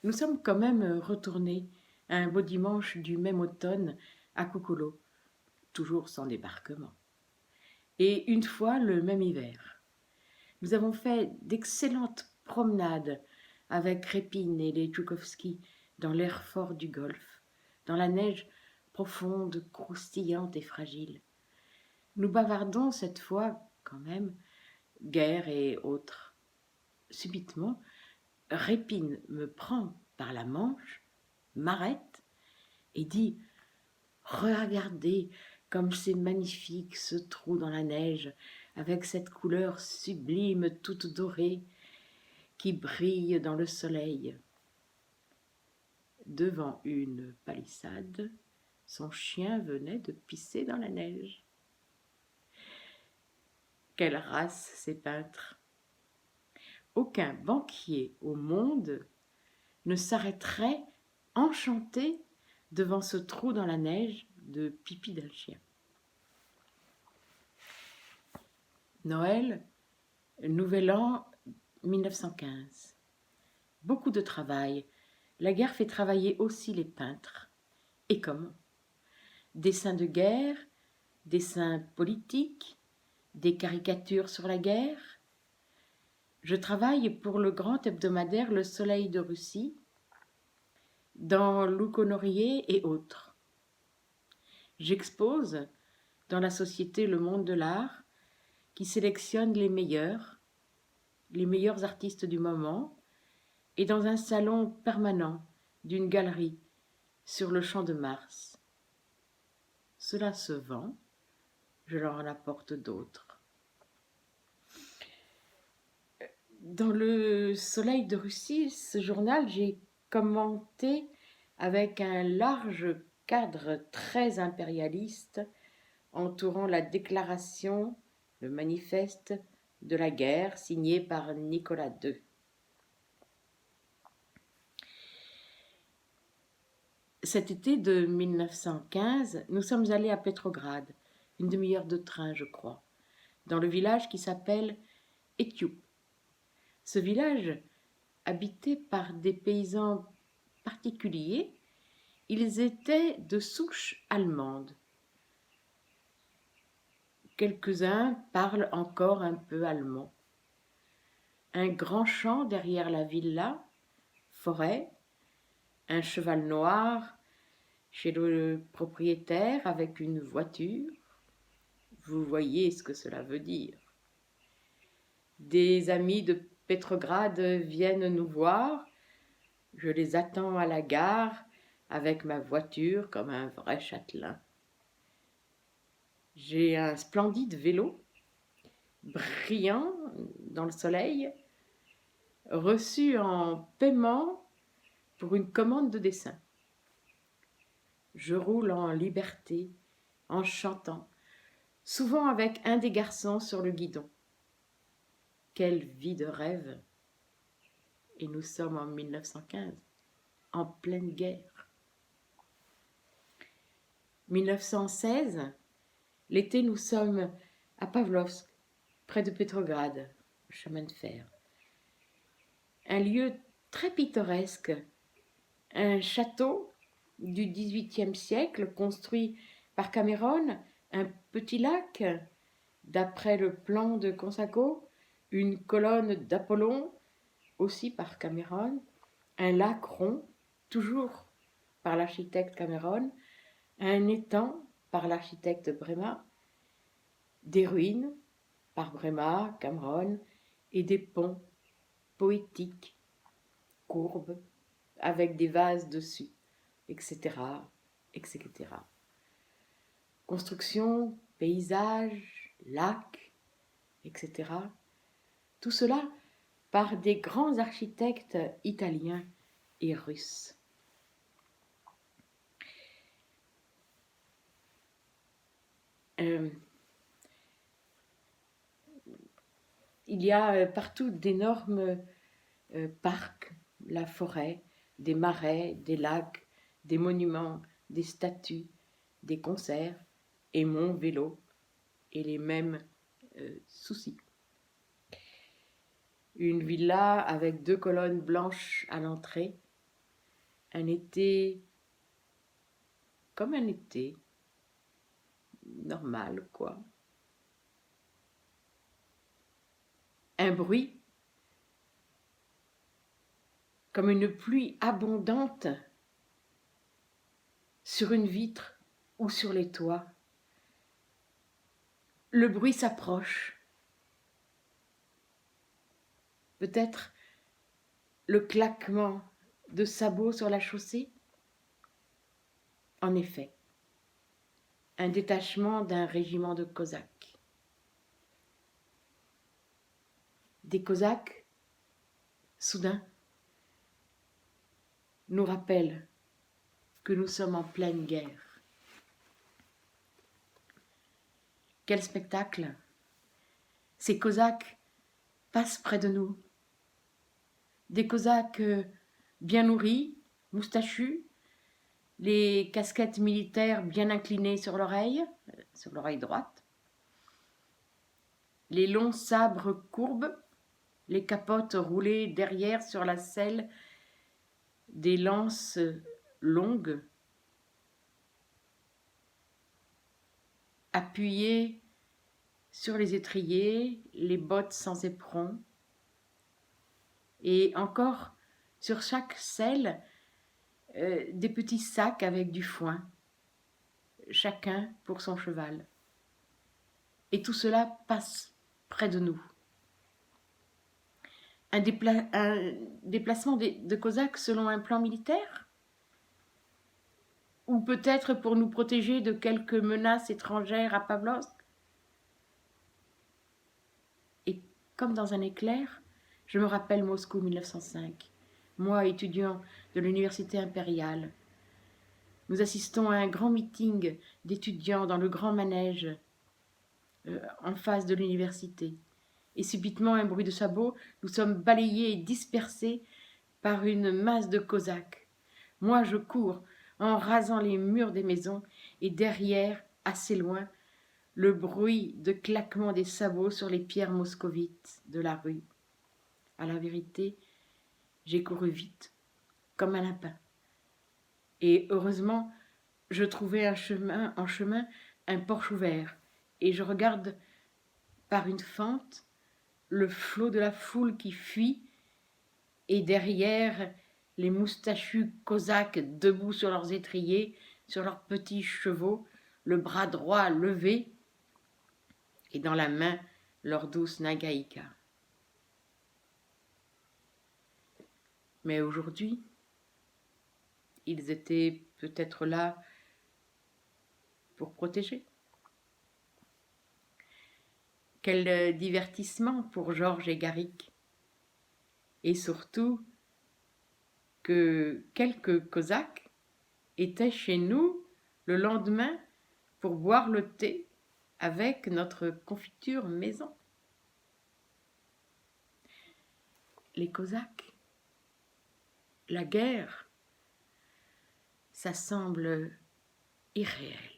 Nous sommes quand même retournés un beau dimanche du même automne à Cocolo, toujours sans débarquement. Et une fois le même hiver. Nous avons fait d'excellentes promenades avec Répine et les Tchoukowski dans l'air fort du golfe, dans la neige profonde, croustillante et fragile. Nous bavardons cette fois, quand même, guerre et autres. Subitement, Répine me prend par la manche, m'arrête et dit « Regardez comme c'est magnifique ce trou dans la neige, avec cette couleur sublime toute dorée qui brille dans le soleil. » Devant une palissade, son chien venait de pisser dans la neige. Quelle race ces peintres! Aucun banquier au monde ne s'arrêterait enchanté devant ce trou dans la neige de pipi d'un chien. Noël, Nouvel An 1915. Beaucoup de travail. La guerre fait travailler aussi les peintres. Et comment? Dessins de guerre, dessins politiques, des caricatures sur la guerre. Je travaille pour le grand hebdomadaire Le Soleil de Russie, dans Loukonorie et autres. J'expose dans la société Le Monde de l'Art, qui sélectionne les meilleurs artistes du moment, et dans un salon permanent d'une galerie sur le champ de Mars. Cela se vend, je leur en apporte d'autres. Dans Le Soleil de Russie, ce journal, j'ai commenté avec un large cadre très impérialiste entourant la déclaration, le manifeste de la guerre signé par Nicolas II. Cet été de 1915, nous sommes allés à Petrograd, une demi-heure de train, je crois, dans le village qui s'appelle Etioup. Ce village, habité par des paysans particuliers, ils étaient de souche allemande. Quelques-uns parlent encore un peu allemand. Un grand champ derrière la villa, forêt, un cheval noir chez le propriétaire avec une voiture. Vous voyez ce que cela veut dire. Des amis de Petrograd viennent nous voir. Je les attends à la gare avec ma voiture comme un vrai châtelain. J'ai un splendide vélo, brillant dans le soleil, reçu en paiement pour une commande de dessin. Je roule en liberté, en chantant, souvent avec un des garçons sur le guidon. Quelle vie de rêve! Et nous sommes en 1915, en pleine guerre. 1916, l'été, nous sommes à Pavlovsk, près de Petrograd, chemin de fer. Un lieu très pittoresque, un château du XVIIIe siècle construit par Cameron, un petit lac, d'après le plan de Consaco, une colonne d'Apollon, aussi par Cameron, un lac rond, toujours par l'architecte Cameron, un étang par l'architecte Brema, des ruines par Brema, Cameron, et des ponts poétiques, courbes, avec des vases dessus, etc., etc. Construction, paysage, lac, etc. Tout cela par des grands architectes italiens et russes. Il y a partout d'énormes parcs, la forêt, des marais, des lacs, des monuments, des statues, des concerts, et mon vélo, et les mêmes soucis. Une villa avec 2 colonnes blanches à l'entrée, Un été comme un été, normal quoi. Un bruit comme une pluie abondante sur une vitre ou sur les toits. Le bruit s'approche. Peut-être le claquement de sabots sur la chaussée. En effet, un détachement d'un régiment de Cosaques. Des Cosaques, soudain, nous rappellent que nous sommes en pleine guerre. Quel spectacle! Ces Cosaques passent près de nous. Des Cosaques bien nourris, moustachus, les casquettes militaires bien inclinées sur l'oreille droite, les longs sabres courbes, les capotes roulées derrière sur la selle des lances longues, appuyées sur les étriers, les bottes sans éperon, et encore sur chaque selle des petits sacs avec du foin, chacun pour son cheval. Et tout cela passe près de nous. Un déplacement de Cosaques selon un plan militaire? Ou peut-être pour nous protéger de quelques menaces étrangères à Pavlovsk? Et comme dans un éclair, je me rappelle Moscou 1905, moi étudiant de l'université impériale. Nous assistons à un grand meeting d'étudiants dans le grand manège en face de l'université. Et subitement, un bruit de sabots, nous sommes balayés et dispersés par une masse de Cosaques. Moi, je cours en rasant les murs des maisons et derrière, assez loin, le bruit de claquement des sabots sur les pierres moscovites de la rue. À la vérité, j'ai couru vite, comme un lapin. Et heureusement, je trouvais en chemin un porche ouvert, et je regarde par une fente le flot de la foule qui fuit, et derrière les moustachus cosaques debout sur leurs étriers, sur leurs petits chevaux, le bras droit levé, et dans la main leur douce nagaïka. Mais aujourd'hui, ils étaient peut-être là pour protéger. Quel divertissement pour Georges et Garrick. Et surtout que quelques Cosaques étaient chez nous le lendemain pour boire le thé avec notre confiture maison. Les Cosaques, la guerre, ça semble irréel.